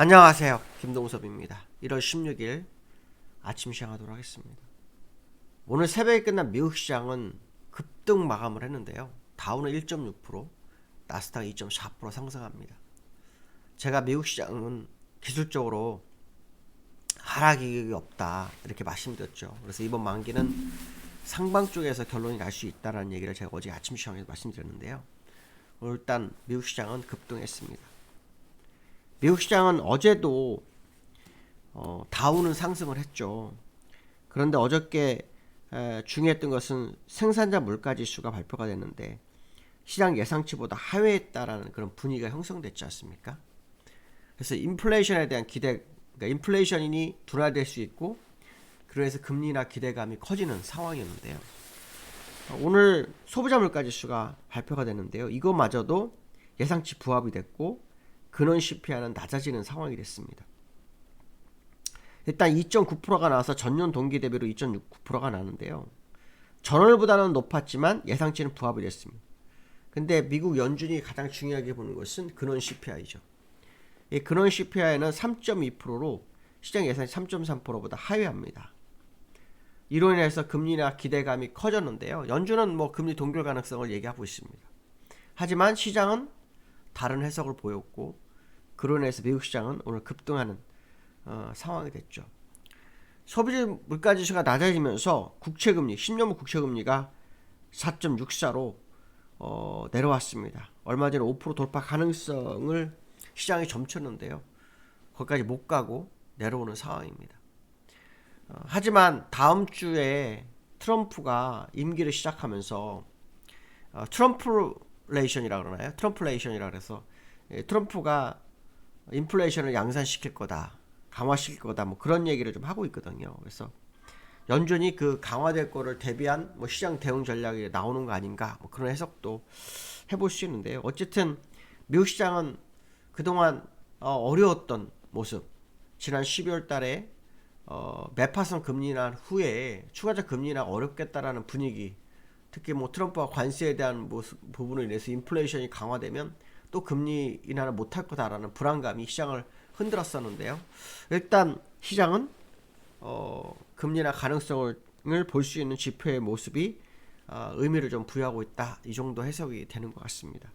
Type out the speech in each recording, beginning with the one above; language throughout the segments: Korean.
안녕하세요. 김동섭입니다. 1월 16일 아침 시작하도록 하겠습니다. 오늘 새벽에 끝난 미국 시장은 급등 마감을 했는데요. 다우는 1.6%, 나스닥 2.4% 상승합니다. 제가 미국 시장은 기술적으로 하락 이격이 없다 이렇게 말씀드렸죠. 그래서 이번 만기는 상방 쪽에서 결론이 날 수 있다는 얘기를 제가 어제 아침 시장에서 말씀드렸는데요. 오늘 일단 미국 시장은 급등했습니다. 미국 시장은 어제도 다우는 상승을 했죠. 그런데 어저께 중요했던 것은 생산자 물가지수가 발표가 됐는데 시장 예상치보다 하회했다라는 그런 분위기가 형성됐지 않습니까? 그래서 인플레이션에 대한 기대, 그러니까 인플레이션이 둔화될 수 있고 그래서 금리나 기대감이 커지는 상황이었는데요. 오늘 소비자 물가지수가 발표가 됐는데요. 이거마저도 예상치 부합이 됐고 근원 CPI는 낮아지는 상황이 됐습니다. 일단 2.9%가 나와서 전년 동기 대비로 2.69%가 나는데요. 전월보다는 높았지만 예상치는 부합이 됐습니다. 근데 미국 연준이 가장 중요하게 보는 것은 근원 CPI죠. 이 근원 CPI는 3.2%로 시장 예상치 3.3%보다 하회합니다. 이로 인해서 금리나 기대감이 커졌는데요. 연준은 금리 동결 가능성을 얘기하고 있습니다. 하지만 시장은 다른 해석을 보였고 그로 인해서 미국 시장은 오늘 급등하는 상황이 됐죠. 소비자 물가지수가 낮아지면서 국채금리, 10년물 국채금리가 4.64로 내려왔습니다. 얼마 전에 5% 돌파 가능성을 시장이 점쳤는데요. 거기까지 못 가고 내려오는 상황입니다. 하지만 다음 주에 트럼프가 임기를 시작하면서 트럼플레이션이라 그러나요? 트럼플레이션이라 그래서 트럼프가 인플레이션을 양산시킬 거다, 강화시킬 거다, 그런 얘기를 좀 하고 있거든요. 그래서 연준이 그 강화될 거를 대비한 시장 대응 전략이 나오는 거 아닌가, 그런 해석도 해볼 수 있는데요. 어쨌든 미국 시장은 그동안 어려웠던 모습, 지난 12월 달에 매파선 금리 난 후에 추가적 금리 인하가 어렵겠다라는 분위기, 특히 트럼프가 관세에 대한 부분을 인해서 인플레이션이 강화되면 또 금리 인하를 못할 거다라는 불안감이 시장을 흔들었었는데요. 일단 시장은 금리 인하 가능성을 볼 수 있는 지표의 모습이 의미를 좀 부여하고 있다, 이 정도 해석이 되는 것 같습니다.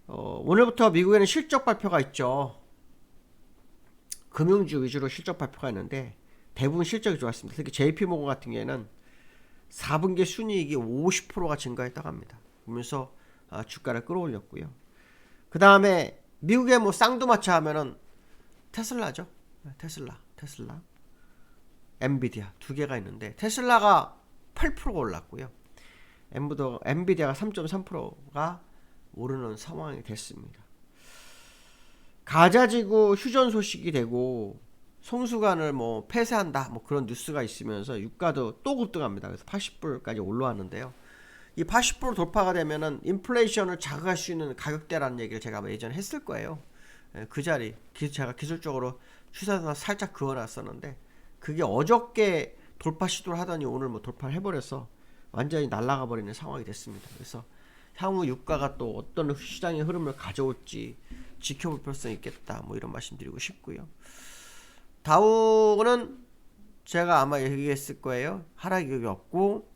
오늘부터 미국에는 실적 발표가 있죠. 금융주 위주로 실적 발표가 있는데 대부분 실적이 좋았습니다. 특히 JP모건 같은 경우에는 4분기 순이익이 50%가 증가했다고 합니다. 그러면서 주가를 끌어올렸고요. 그 다음에 미국의 쌍두마차 하면은 테슬라죠. 테슬라, 엔비디아 두 개가 있는데 테슬라가 8%가 올랐고요. 엔비디아가 3.3%가 오르는 상황이 됐습니다. 가자지구 휴전 소식이 되고 송수관을 폐쇄한다, 그런 뉴스가 있으면서 유가도 또 급등합니다. 그래서 80불까지 올라왔는데요. 이 80% 돌파가 되면은 인플레이션을 자극할 수 있는 가격대라는 얘기를 제가 예전에 했을 거예요. 그 자리 제가 기술적으로 추세선 살짝 그어놨었는데 그게 어저께 돌파 시도를 하더니 오늘 돌파를 해버려서 완전히 날아가 버리는 상황이 됐습니다. 그래서 향후 유가가 또 어떤 시장의 흐름을 가져올지 지켜볼 필요성이 있겠다, 이런 말씀 드리고 싶고요. 다우는 제가 아마 얘기했을 거예요. 하락 이격이 없고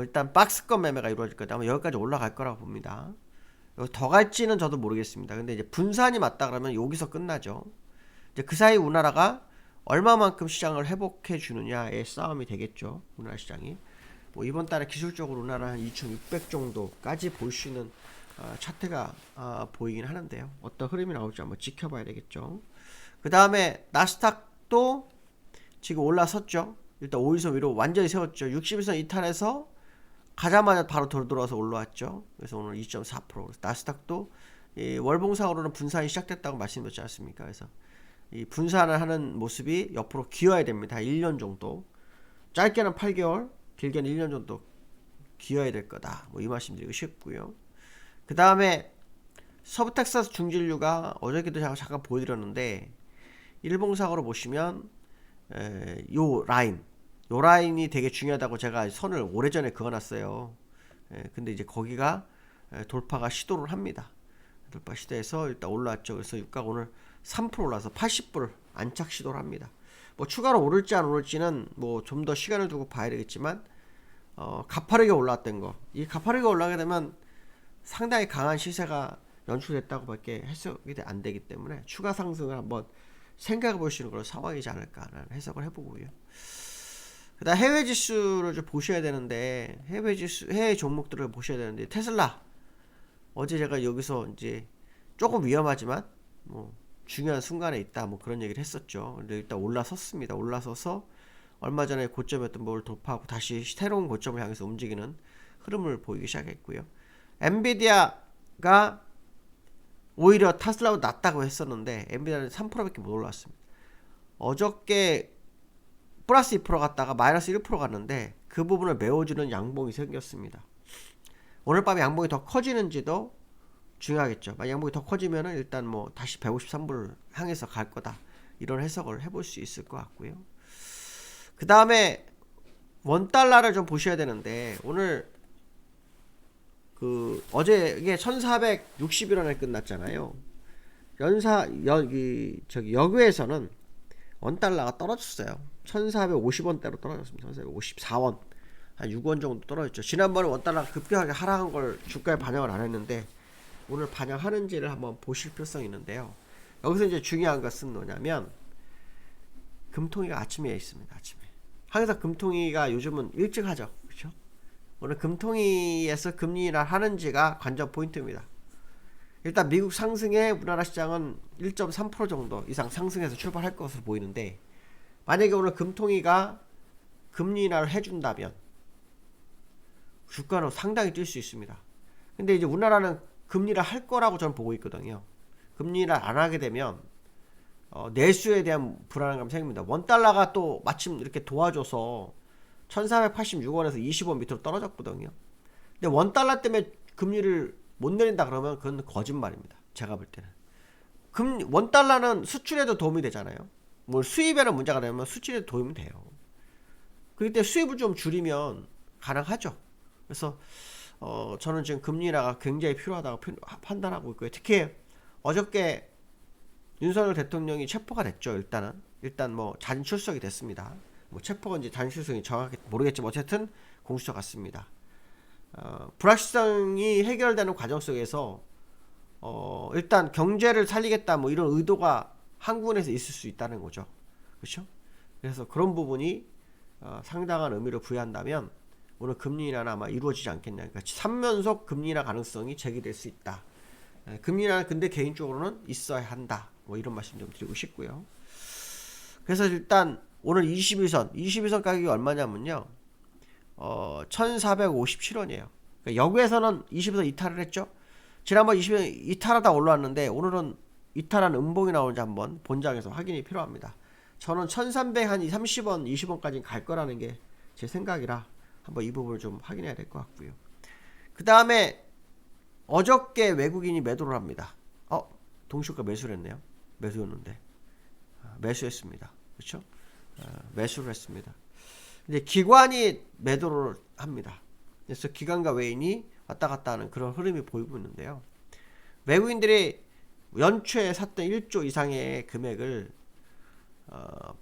일단 박스권 매매가 이루어질 거다. 아마 여기까지 올라갈 거라고 봅니다. 여기 더 갈지는 저도 모르겠습니다. 근데 이제 분산이 맞다 그러면 여기서 끝나죠. 이제 그 사이 우리나라가 얼마만큼 시장을 회복해 주느냐의 싸움이 되겠죠. 우리나라 시장이 이번 달에 기술적으로 우리나라 한 2,600 정도까지 볼 수 있는 차트가 보이긴 하는데요. 어떤 흐름이 나올지 한번 지켜봐야 되겠죠. 그 다음에 나스닥도 지금 올라섰죠. 일단 5일선 위로 완전히 세웠죠. 60일선 이탈해서 가자마자 바로 돌아서 올라왔죠. 그래서 오늘 2.4%. 나스닥도 월봉상으로는 분산이 시작됐다고 말씀드렸지 않습니까? 그래서 이 분산을 하는 모습이 옆으로 기어야 됩니다. 1년 정도. 짧게는 8개월, 길게는 1년 정도 기어야 될 거다, 이 말씀 드리고 싶고요. 그 다음에 서부 텍사스 중진류가 어저께도 제가 잠깐 보여드렸는데 일봉상으로 보시면 요 라인이 되게 중요하다고 제가 선을 오래전에 그어놨어요. 근데 이제 거기가 돌파가 시도를 합니다. 8바 시대에서 일단 올라왔죠. 그래서 유가가 오늘 3% 올라서 80불 안착 시도를 합니다. 뭐 추가로 오를지 안 오를지는 뭐 좀 더 시간을 두고 봐야 되겠지만 가파르게 올라왔던 거, 이 가파르게 올라가게 되면 상당히 강한 시세가 연출됐다고밖에 해석이 안 되기 때문에 추가 상승을 한번 생각해 보시는 그런 상황이지 않을까라는 해석을 해보고요. 그다음 해외 지수를 좀 보셔야 되는데, 해외 종목들을 보셔야 되는데, 테슬라 어제 제가 여기서 이제 조금 위험하지만 뭐 중요한 순간에 있다 뭐 그런 얘기를 했었죠. 근데 일단 올라섰습니다. 올라서서 얼마 전에 고점이었던 걸 돌파하고 다시 새로운 고점을 향해서 움직이는 흐름을 보이기 시작했고요. 엔비디아가 오히려 테슬라보다 낫다고 했었는데 엔비디아는 3%밖에 못 올랐습니다. 어저께 플러스 2% 갔다가 마이너스 1% 갔는데 그 부분을 메워주는 양봉이 생겼습니다. 오늘 밤에 양봉이 더 커지는지도 중요하겠죠. 만약 양봉이 더 커지면은 일단 뭐 다시 153불을 향해서 갈 거다, 이런 해석을 해볼 수 있을 것 같고요. 그 다음에 원달러를 좀 보셔야 되는데, 오늘 어제 이게 1460일원에 끝났잖아요. 여기에서는 원달러가 떨어졌어요. 1450원대로 떨어졌습니다. 1454원, 한 6원 정도 떨어졌죠. 지난번에 원달러가 급격하게 하락한 걸 주가에 반영을 안 했는데 오늘 반영하는지를 한번 보실 필요성이 있는데요. 여기서 이제 중요한 것은 뭐냐면, 금통위가 아침에 있습니다. 아침에 항상 금통위가 요즘은 일찍 하죠. 그렇죠? 오늘 금통위에서 금리 인하 하는지가 관전 포인트입니다. 일단 미국 상승에 우리나라 시장은 1.3% 정도 이상 상승해서 출발할 것으로 보이는데, 만약에 오늘 금통위가 금리 인하를 해준다면 주가는 상당히 뛸 수 있습니다. 근데 이제 우리나라는 금리를 할 거라고 저는 보고 있거든요. 금리를 안 하게 되면 내수에 대한 불안감이 생깁니다. 원달러가 또 마침 이렇게 도와줘서 1486원에서 20원 밑으로 떨어졌거든요. 근데 원달러 때문에 금리를 못 내린다 그러면 그건 거짓말입니다. 제가 볼 때는. 원달러는 수출에도 도움이 되잖아요. 뭐 수입에는 문제가 되면 수출에도 도움이 돼요. 그럴 때 수입을 좀 줄이면 가능하죠. 그래서 저는 지금 금리 인하가 굉장히 필요하다고 판단하고 있고요. 특히 어저께 윤석열 대통령이 체포가 됐죠. 일단 뭐 자진 출석이 됐습니다. 뭐 체포건지 자진 출석이 정확히 모르겠지만 어쨌든 공수처 갔습니다. 불확실성이 해결되는 과정 속에서 일단 경제를 살리겠다 뭐 이런 의도가 한국은에서 있을 수 있다는 거죠. 그렇죠? 그래서 그런 부분이 상당한 의미를 부여한다면 오늘 금리 인하는 아마 이루어지지 않겠냐. 그러니까 3연속 금리 인하 가능성이 제기될 수 있다. 금리 인하는 근데 개인적으로는 있어야 한다. 뭐 이런 말씀 좀 드리고 싶고요. 그래서 일단 오늘 22선 가격이 얼마냐면요. 1457원이에요. 그러니까 여기에서는 22선 이탈을 했죠. 지난번 22선 이탈하다 올라왔는데 오늘은 이탈한 음봉이 나오는지 한번 본장에서 확인이 필요합니다. 저는 1300 한 30원, 20원까지 갈 거라는 게 제 생각이라 한번 이 부분을 좀 확인해야 될 것 같고요. 그 다음에 어저께 외국인이 매도를 합니다. 동시가 매수를 했네요. 매수였는데 매수했습니다. 그렇죠? 매수를 했습니다. 근데 기관이 매도를 합니다. 그래서 기관과 외인이 왔다 갔다 하는 그런 흐름이 보이고 있는데요. 외국인들이 연초에 샀던 1조 이상의 금액을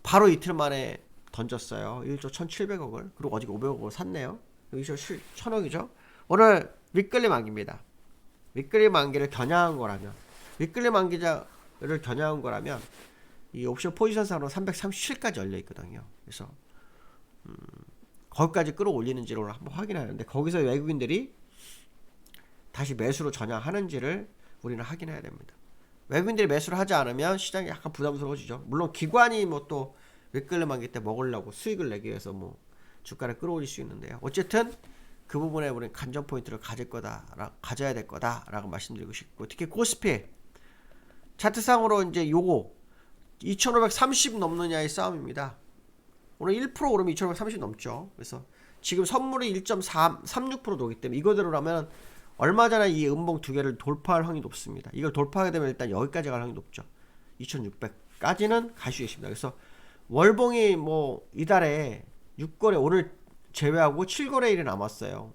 바로 이틀 만에 던졌어요. 1조 1700억을. 그리고 어제 500억을 샀네요. 여기서 1000억이죠. 오늘 윗끌림 만기입니다. 윗끌림 만기를 겨냥한 거라면, 윗끌림 만기를 겨냥한 거라면 이 옵션 포지션상으로 337까지 열려 있거든요. 그래서 거기까지 끌어올리는지를 오늘 한번 확인하는데, 거기서 외국인들이 다시 매수로 전향하는지를 우리는 확인해야 됩니다. 외국인들이 매수를 하지 않으면 시장이 약간 부담스러워지죠. 물론 기관이 뭐 또 윗끌림 만기 때 먹으려고 수익을 내기 위해서 뭐 주가를 끌어올릴 수 있는데요. 어쨌든 그 부분에 우리는 관전 포인트를 가져야 될 거다라고 말씀드리고 싶고, 특히 코스피 차트상으로 이제 요거 2530 넘느냐의 싸움입니다. 오늘 1% 오르면 2530 넘죠. 그래서 지금 선물이 1.36% 오기 때문에 이거대로라면 얼마 전에 이 음봉 두 개를 돌파할 확률이 높습니다. 이걸 돌파하게 되면 일단 여기까지 갈 확률이 높죠. 2600까지는 갈 수 있습니다. 그래서 월봉이 뭐 이달에 6거래 오늘 제외하고 7거래일이 남았어요.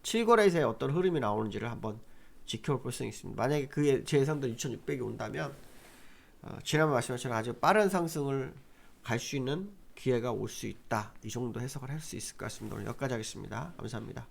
7거래에서의 어떤 흐름이 나오는지를 한번 지켜볼 가능성이 있습니다. 만약에 그의 제 예상도 2,600이 온다면 지난번 말씀하신 아주 빠른 상승을 갈 수 있는 기회가 올 수 있다. 이 정도 해석을 할 수 있을 것 같습니다. 오늘 여기까지 하겠습니다. 감사합니다.